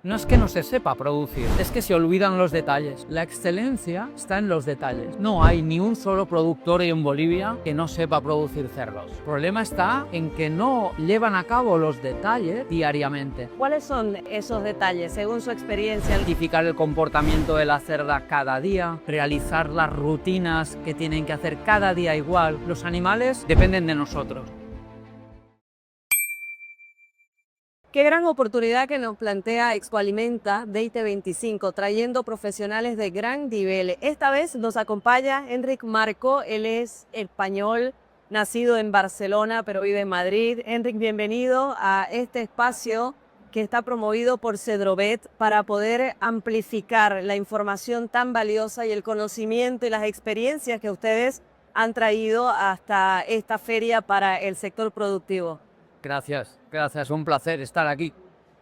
No es que no se sepa producir, es que se olvidan los detalles. La excelencia está en los detalles. No hay ni un solo productor en Bolivia que no sepa producir cerdos. El problema está en que no llevan a cabo los detalles diariamente. ¿Cuáles son esos detalles según su experiencia? Identificar el comportamiento de la cerda cada día, realizar las rutinas que tienen que hacer cada día igual. Los animales dependen de nosotros. Qué gran oportunidad que nos plantea Expoalimenta 2025, trayendo profesionales de gran nivel. Esta vez nos acompaña Enric Marco, él es español, nacido en Barcelona, pero vive en Madrid. Enric, bienvenido a este espacio que está promovido por Cedrovet para poder amplificar la información tan valiosa y el conocimiento y las experiencias que ustedes han traído hasta esta feria para el sector productivo. Gracias, un placer estar aquí.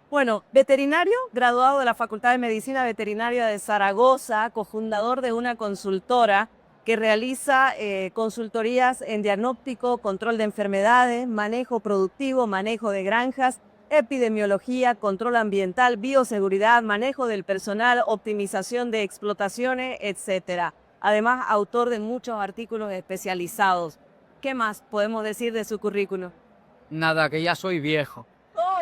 Bueno, veterinario, graduado de la Facultad de Medicina Veterinaria de Zaragoza, cofundador de una consultora que realiza consultorías en diagnóstico, control de enfermedades, manejo productivo, manejo de granjas, epidemiología, control ambiental, bioseguridad, manejo del personal, optimización de explotaciones, etc. Además, autor de muchos artículos especializados. ¿Qué más podemos decir de su currículum? Nada, que ya soy viejo. ¡Oh,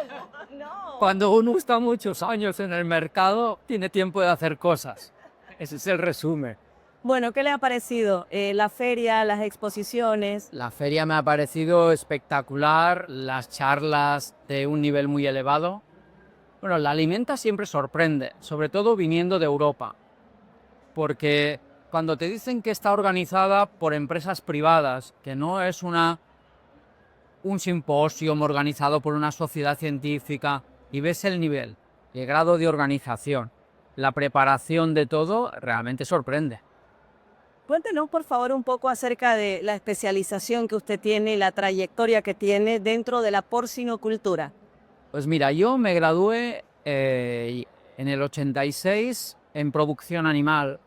no! Cuando uno está muchos años en el mercado, tiene tiempo de hacer cosas. Ese es el resumen. Bueno, ¿qué le ha parecido la feria, las exposiciones? La feria me ha parecido espectacular, las charlas de un nivel muy elevado. Bueno, la alimenta siempre sorprende, sobre todo viniendo de Europa, porque cuando te dicen que está organizada por empresas privadas, que no es un simposio organizado por una sociedad científica, y ves el nivel, el grado de organización, la preparación de todo, realmente sorprende. Cuéntenos, por favor, un poco acerca de la especialización que usted tiene y la trayectoria que tiene dentro de la porcinocultura. Pues mira, yo me gradué en el 86 en producción animal,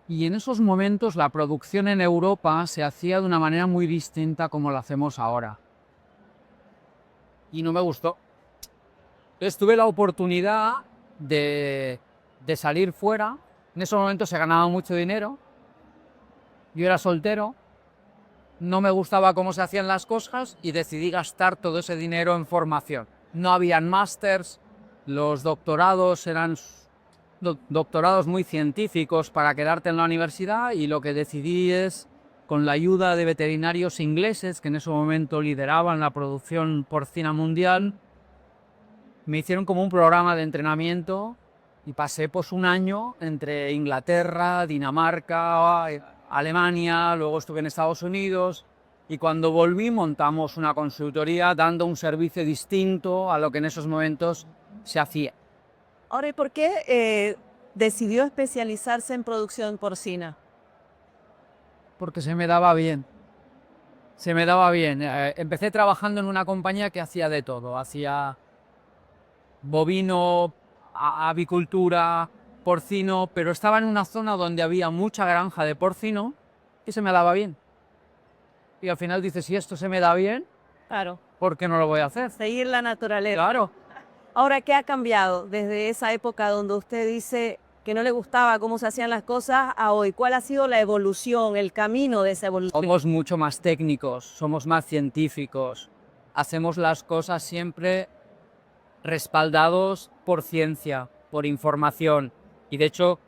y en esos momentos la producción en Europa se hacía de una manera muy distinta como la hacemos ahora. Y no me gustó. Entonces tuve la oportunidad de salir fuera. En esos momentos se ganaba mucho dinero. Yo era soltero. No me gustaba cómo se hacían las cosas y decidí gastar todo ese dinero en formación. No habían másters, los doctorados eran doctorados muy científicos para quedarte en la universidad, y lo que decidí es, con la ayuda de veterinarios ingleses que en ese momento lideraban la producción porcina mundial, me hicieron como un programa de entrenamiento y pasé pues un año entre Inglaterra, Dinamarca, Alemania, luego estuve en Estados Unidos, y cuando volví montamos una consultoría dando un servicio distinto a lo que en esos momentos se hacía. Ahora, ¿y por qué decidió especializarse en producción porcina? Porque se me daba bien. Se me daba bien. Empecé trabajando en una compañía que hacía de todo. Hacía bovino, avicultura, porcino, pero estaba en una zona donde había mucha granja de porcino y se me daba bien. Y al final dices, si esto se me da bien, Claro, ¿por qué no lo voy a hacer? seguir la naturaleza. Claro. Ahora, ¿qué ha cambiado desde esa época donde usted dice que no le gustaba cómo se hacían las cosas a hoy? ¿Cuál ha sido la evolución, el camino de esa evolución? Somos mucho más técnicos, somos más científicos, hacemos las cosas siempre respaldados por ciencia, por información, y de hecho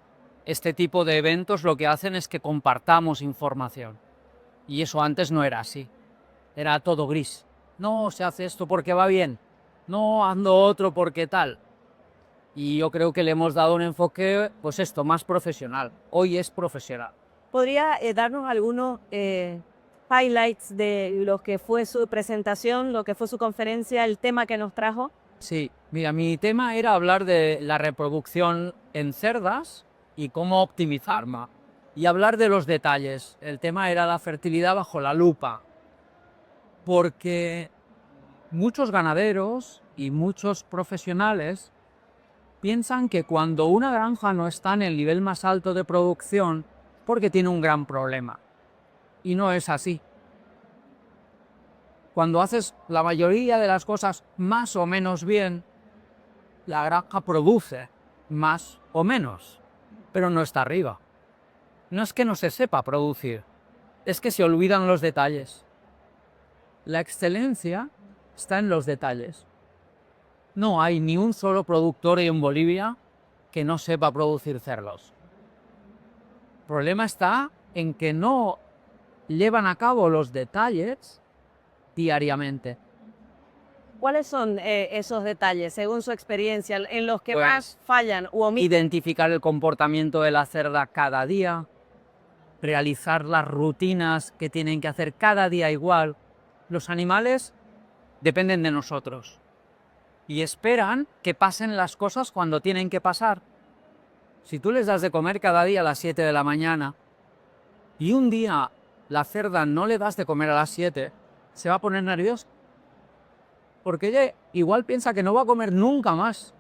este tipo de eventos lo que hacen es que compartamos información, y eso antes no era así, era todo gris. No, se hace esto porque va bien, no, hazlo otro porque tal. Y yo creo que le hemos dado un enfoque, pues esto, más profesional. Hoy es profesional. ¿Podría darnos algunos highlights de lo que fue su presentación, lo que fue su conferencia, el tema que nos trajo? Sí, mira, mi tema era hablar de la reproducción en cerdas y cómo optimizarla. Y hablar de los detalles. El tema era la fertilidad bajo la lupa. Porque muchos ganaderos y muchos profesionales piensan que cuando una granja no está en el nivel más alto de producción, porque tiene un gran problema. Y no es así. Cuando haces la mayoría de las cosas más o menos bien, la granja produce más o menos, pero no está arriba. No es que no se sepa producir, es que se olvidan los detalles. La excelencia está en los detalles. No hay ni un solo productor en Bolivia que no sepa producir cerdos. El problema está en que no llevan a cabo los detalles diariamente. ¿Cuáles son esos detalles, según su experiencia, en los que Pues, más fallan u omiten? Identificar el comportamiento de la cerda cada día, realizar las rutinas que tienen que hacer cada día igual. Los animales dependen de nosotros y esperan que pasen las cosas cuando tienen que pasar. Si tú les das de comer cada día a las 7 de la mañana y un día la cerda no le das de comer a las 7, se va a poner nerviosa. Porque ella igual piensa que no va a comer nunca más.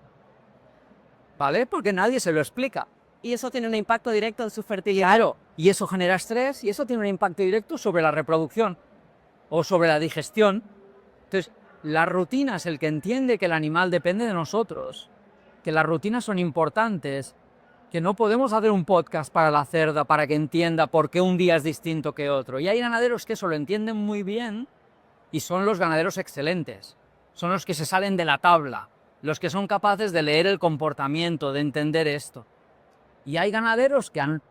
¿Vale? Porque nadie se lo explica. Y eso tiene un impacto directo en su fertilidad. Claro, y eso genera estrés y eso tiene un impacto directo sobre la reproducción o sobre la digestión. Entonces, la rutina es el que entiende que el animal depende de nosotros, que las rutinas son importantes, que no podemos hacer un podcast para la cerda para que entienda por qué un día es distinto que otro. Y hay ganaderos que eso lo entienden muy bien y son los ganaderos excelentes. Son los que se salen de la tabla, los que son capaces de leer el comportamiento, de entender esto. Y hay ganaderos que han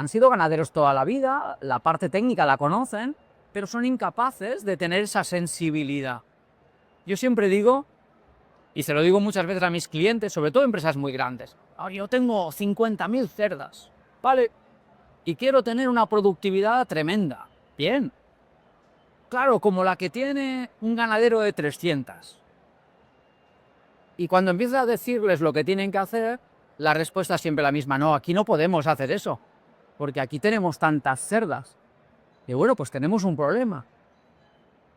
sido ganaderos toda la vida, la parte técnica la conocen, pero son incapaces de tener esa sensibilidad. Yo siempre digo, y se lo digo muchas veces a mis clientes, sobre todo empresas muy grandes, yo tengo 50.000 cerdas, ¿vale? Y quiero tener una productividad tremenda. Bien. Claro, como la que tiene un ganadero de 300. Y cuando empiezas a decirles lo que tienen que hacer, la respuesta es siempre la misma. No, aquí no podemos hacer eso, porque aquí tenemos tantas cerdas. Y bueno, pues tenemos un problema.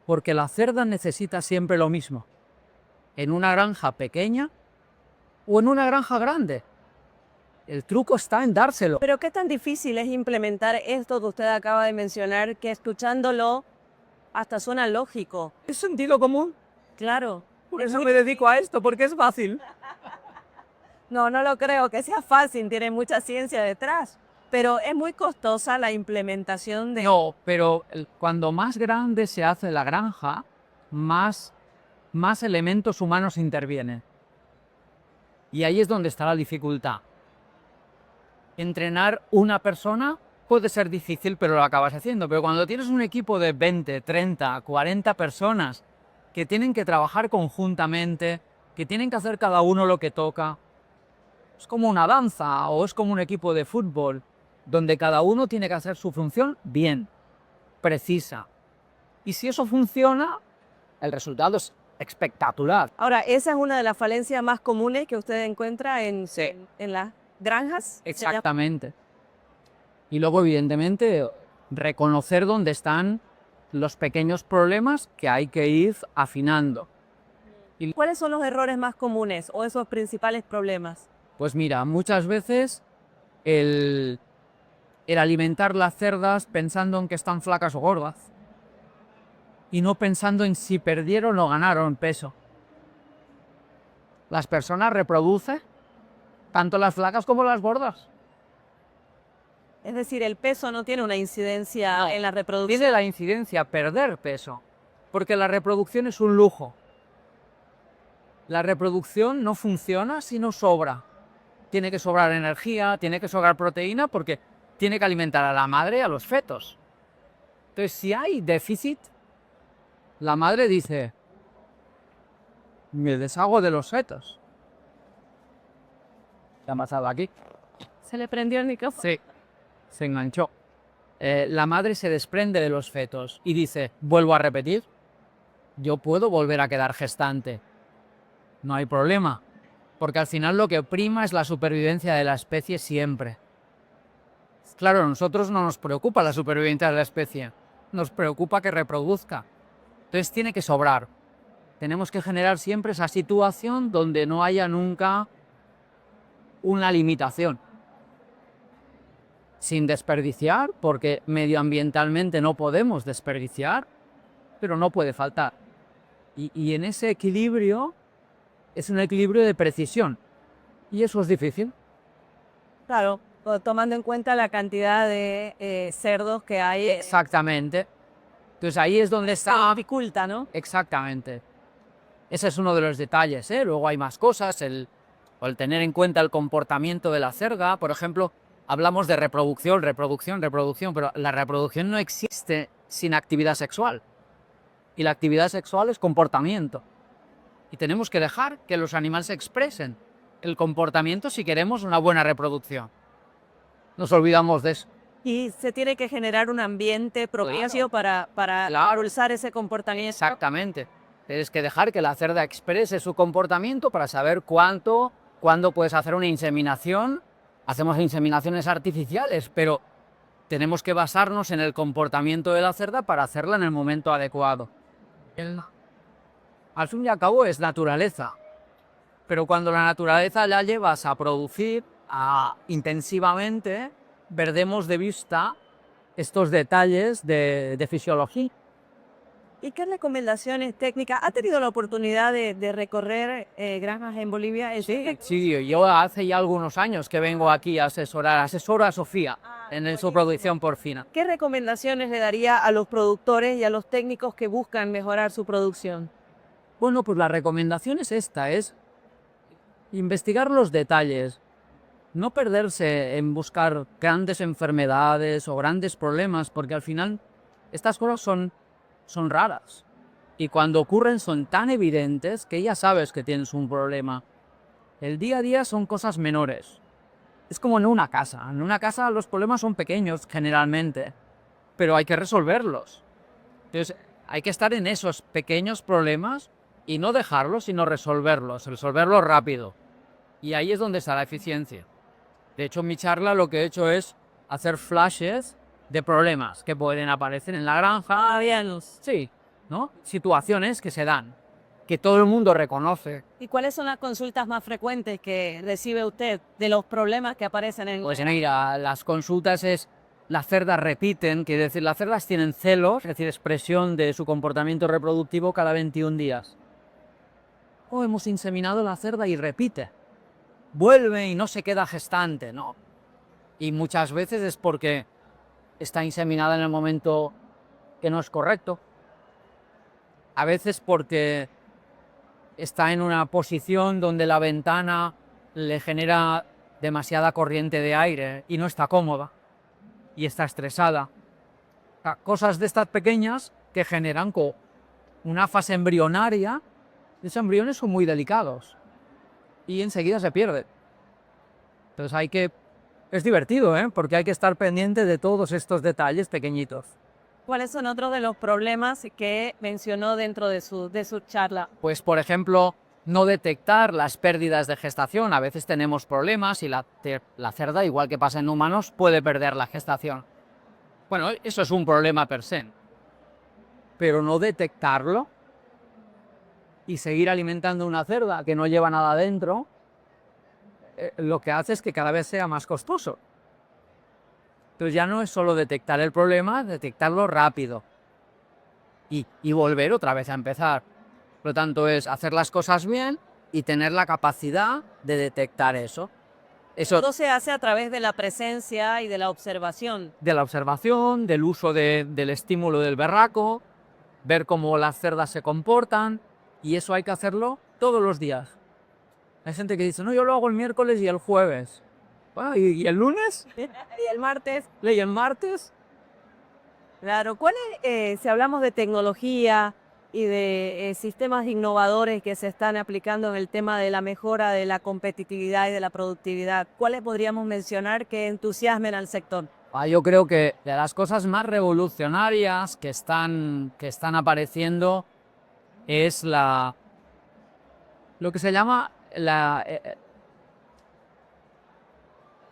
Porque la cerda necesita siempre lo mismo. En una granja pequeña o en una granja grande. El truco está en dárselo. Pero qué tan difícil es implementar esto que usted acaba de mencionar, que escuchándolo hasta suena lógico. Es sentido común. Claro. Por eso me dedico a esto, porque es fácil. No, no lo creo que sea fácil, tiene mucha ciencia detrás. Pero es muy costosa la implementación de... No, pero cuando más grande se hace la granja, más elementos humanos intervienen. Y ahí es donde está la dificultad. Entrenar una persona puede ser difícil, pero lo acabas haciendo. Pero cuando tienes un equipo de 20, 30, 40 personas que tienen que trabajar conjuntamente, que tienen que hacer cada uno lo que toca, es como una danza o es como un equipo de fútbol, donde cada uno tiene que hacer su función bien, precisa. Y si eso funciona, el resultado es espectacular. Ahora, esa es una de las falencias más comunes que usted encuentra en las granjas. Exactamente. Y luego, evidentemente, reconocer dónde están los pequeños problemas que hay que ir afinando. ¿Cuáles son los errores más comunes o esos principales problemas? Pues mira, muchas veces el alimentar las cerdas pensando en que están flacas o gordas y no pensando en si perdieron o ganaron peso. Las personas reproducen tanto las flacas como las gordas. Es decir, el peso no tiene una incidencia en la reproducción. Tiene la incidencia perder peso, porque la reproducción es un lujo. La reproducción no funciona si no sobra. Tiene que sobrar energía, tiene que sobrar proteína, porque tiene que alimentar a la madre y a los fetos. Entonces, si hay déficit, la madre dice, me deshago de los fetos. ¿Qué ha pasado aquí? ¿Se le prendió el micrófono? Sí, se enganchó. La madre se desprende de los fetos y dice, vuelvo a repetir, yo puedo volver a quedar gestante. No hay problema, porque al final lo que prima es la supervivencia de la especie siempre. Claro, a nosotros no nos preocupa la supervivencia de la especie, nos preocupa que reproduzca. Entonces tiene que sobrar. Tenemos que generar siempre esa situación donde no haya nunca una limitación. Sin desperdiciar, porque medioambientalmente no podemos desperdiciar, pero no puede faltar. Y en ese equilibrio es un equilibrio de precisión. Y eso es difícil. Claro, tomando en cuenta la cantidad de cerdos que hay. Exactamente. Entonces ahí es donde Se está... dificulta, ¿no? Exactamente. Ese es uno de los detalles, ¿eh? Luego hay más cosas, el tener en cuenta el comportamiento de la cerda. Por ejemplo, hablamos de reproducción, pero la reproducción no existe sin actividad sexual. Y la actividad sexual es comportamiento. Y tenemos que dejar que los animales expresen el comportamiento si queremos una buena reproducción. Nos olvidamos de eso. Y se tiene que generar un ambiente propicio para Claro. impulsar ese comportamiento. Exactamente. Tienes que dejar que la cerda exprese su comportamiento para saber cuándo puedes hacer una inseminación. Hacemos inseminaciones artificiales, pero tenemos que basarnos en el comportamiento de la cerda para hacerla en el momento adecuado. Al fin y al cabo es naturaleza, pero cuando la naturaleza la llevas a producir intensivamente, perdemos de vista estos detalles de fisiología. ¿Y qué recomendaciones técnicas? ¿Ha tenido la oportunidad de recorrer granjas en Bolivia? Sí, yo hace ya algunos años que vengo aquí a asesoro a Sofía en su producción porcina. ¿Qué recomendaciones le daría a los productores y a los técnicos que buscan mejorar su producción? Bueno, pues la recomendación es esta, es investigar los detalles, no perderse en buscar grandes enfermedades o grandes problemas, porque al final estas cosas son raras. Y cuando ocurren son tan evidentes que ya sabes que tienes un problema. El día a día son cosas menores. Es como en una casa. En una casa los problemas son pequeños generalmente, pero hay que resolverlos. Entonces hay que estar en esos pequeños problemas y no dejarlos, sino resolverlos rápido. Y ahí es donde está la eficiencia. De hecho, en mi charla lo que he hecho es hacer flashes de problemas que pueden aparecer en la granja. Sí, ¿no? Situaciones que se dan, que todo el mundo reconoce. ¿Y cuáles son las consultas más frecuentes que recibe usted de los problemas que aparecen en... Pues mira, las consultas es, las cerdas repiten, quiere decir, las cerdas tienen celos, es decir, expresión de su comportamiento reproductivo cada 21 días. O hemos inseminado la cerda y repite. Vuelve y no se queda gestante, no. Y muchas veces es porque está inseminada en el momento que no es correcto. A veces porque está en una posición donde la ventana le genera demasiada corriente de aire y no está cómoda y está estresada. O sea, cosas de estas pequeñas que generan una fase embrionaria. Los embriones son muy delicados y enseguida se pierden. Entonces es divertido, porque hay que estar pendiente de todos estos detalles pequeñitos. ¿Cuáles son otros de los problemas que mencionó dentro de su charla? Pues, por ejemplo, no detectar las pérdidas de gestación. A veces tenemos problemas y la cerda, igual que pasa en humanos, puede perder la gestación. Bueno, eso es un problema per se. Pero no detectarlo y seguir alimentando una cerda que no lleva nada dentro, lo que hace es que cada vez sea más costoso. Entonces ya no es solo detectar el problema, detectarlo rápido y volver otra vez a empezar. Por lo tanto, es hacer las cosas bien y tener la capacidad de detectar eso. Todo se hace a través de la presencia y de la observación. De la observación, del uso del estímulo del berraco, ver cómo las cerdas se comportan, y eso hay que hacerlo todos los días. Hay gente que dice, no, yo lo hago el miércoles y el jueves. Bueno, ¿y el lunes? ¿Y el martes? ¿Y el martes? Claro. Si hablamos de tecnología y de sistemas innovadores que se están aplicando en el tema de la mejora de la competitividad y de la productividad, ¿cuáles podríamos mencionar que entusiasmen al sector? Yo creo que de las cosas más revolucionarias que están apareciendo es lo que se llama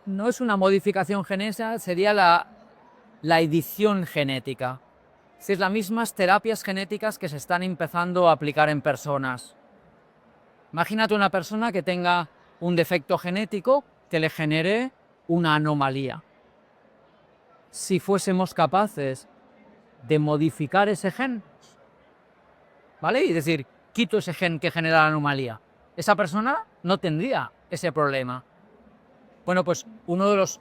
no es una modificación genética, sería la edición genética. Es las mismas terapias genéticas que se están empezando a aplicar en personas. Imagínate una persona que tenga un defecto genético que le genere una anomalía. Si fuésemos capaces de modificar ese gen, ¿vale? Y decir, quito ese gen que genera la anomalía, esa persona no tendría ese problema. Bueno, pues uno de los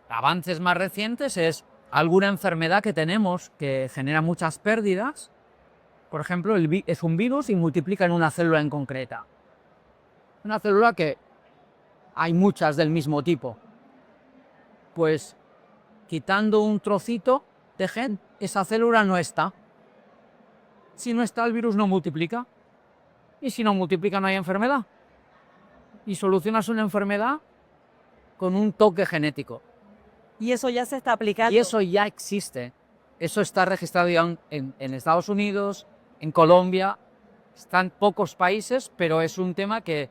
avances más recientes es alguna enfermedad que tenemos que genera muchas pérdidas. Por ejemplo, es un virus y multiplica en una célula en concreta. Una célula que hay muchas del mismo tipo. Pues quitando un trocito de gen, esa célula no está. Si no está, el virus no multiplica. Y si no multiplica, no hay enfermedad. Y solucionas una enfermedad con un toque genético. Y eso ya se está aplicando. Y eso ya existe. Eso está registrado ya en Estados Unidos, en Colombia. Están pocos países, pero es un tema que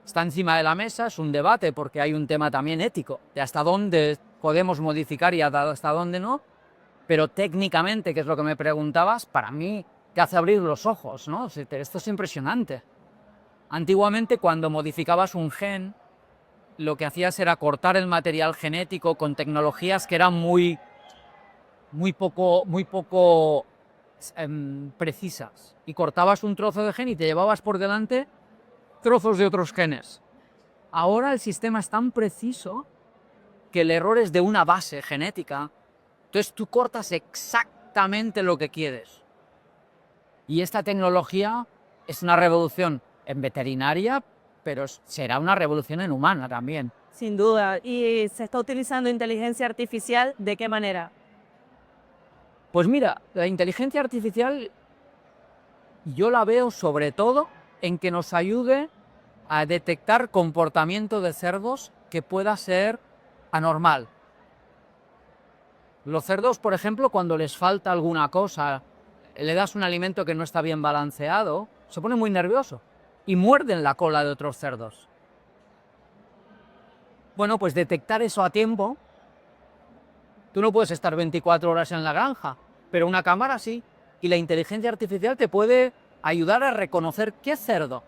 está encima de la mesa, es un debate, porque hay un tema también ético, de hasta dónde podemos modificar y hasta dónde no. Pero técnicamente, que es lo que me preguntabas, para mí te hace abrir los ojos, ¿no? Esto es impresionante. Antiguamente, cuando modificabas un gen, lo que hacías era cortar el material genético con tecnologías que eran muy poco precisas. Y cortabas un trozo de gen y te llevabas por delante trozos de otros genes. Ahora el sistema es tan preciso que el error es de una base genética. Entonces tú cortas exactamente lo que quieres. Y esta tecnología es una revolución en veterinaria, pero será una revolución en humana también. Sin duda. ¿Y se está utilizando inteligencia artificial? ¿De qué manera? Pues mira, la inteligencia artificial yo la veo sobre todo en que nos ayude a detectar comportamiento de cerdos que pueda ser anormal. Los cerdos, por ejemplo, cuando les falta alguna cosa, le das un alimento que no está bien balanceado, se pone muy nervioso y muerden la cola de otros cerdos. Bueno, pues detectar eso a tiempo. Tú no puedes estar 24 horas en la granja, pero una cámara sí. Y la inteligencia artificial te puede ayudar a reconocer qué cerdo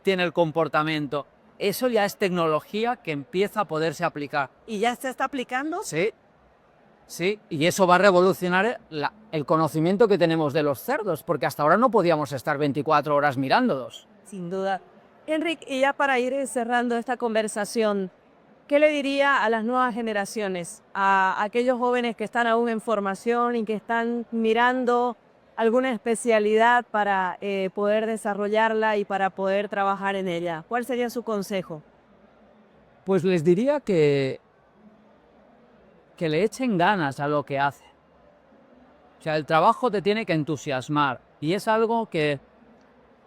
tiene el comportamiento. Eso ya es tecnología que empieza a poderse aplicar. ¿Y ya se está aplicando? Sí, sí, y eso va a revolucionar el conocimiento que tenemos de los cerdos, porque hasta ahora no podíamos estar 24 horas mirándolos. Sin duda. Enric, y ya para ir cerrando esta conversación, ¿qué le diría a las nuevas generaciones, a aquellos jóvenes que están aún en formación y que están mirando alguna especialidad para poder desarrollarla y para poder trabajar en ella? ¿Cuál sería su consejo? Pues les diría que le echen ganas a lo que hacen. O sea, el trabajo te tiene que entusiasmar y es algo que,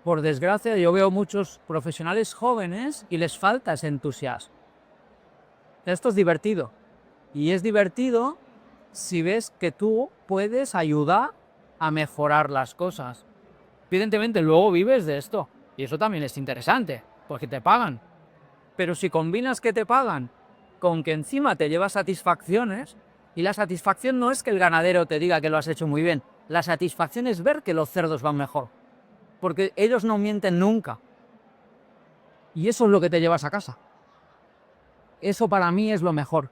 por desgracia, yo veo muchos profesionales jóvenes y les falta ese entusiasmo. Esto es divertido y es divertido si ves que tú puedes ayudar a mejorar las cosas. Evidentemente luego vives de esto y eso también es interesante porque te pagan. Pero si combinas que te pagan con que encima te llevas satisfacciones, y la satisfacción no es que el ganadero te diga que lo has hecho muy bien, la satisfacción es ver que los cerdos van mejor, porque ellos no mienten nunca. Y eso es lo que te llevas a casa. Eso para mí es lo mejor.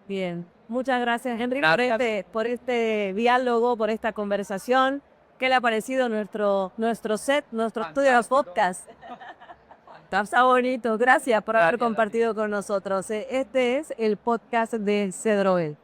Bien, muchas gracias, Enric, Gracias. por este diálogo, por esta conversación. ¿Qué le ha parecido nuestro set, nuestro estudio de podcast? Está bonito, gracias por haber Gracias. compartido con nosotros. Este es el podcast de Cedroel.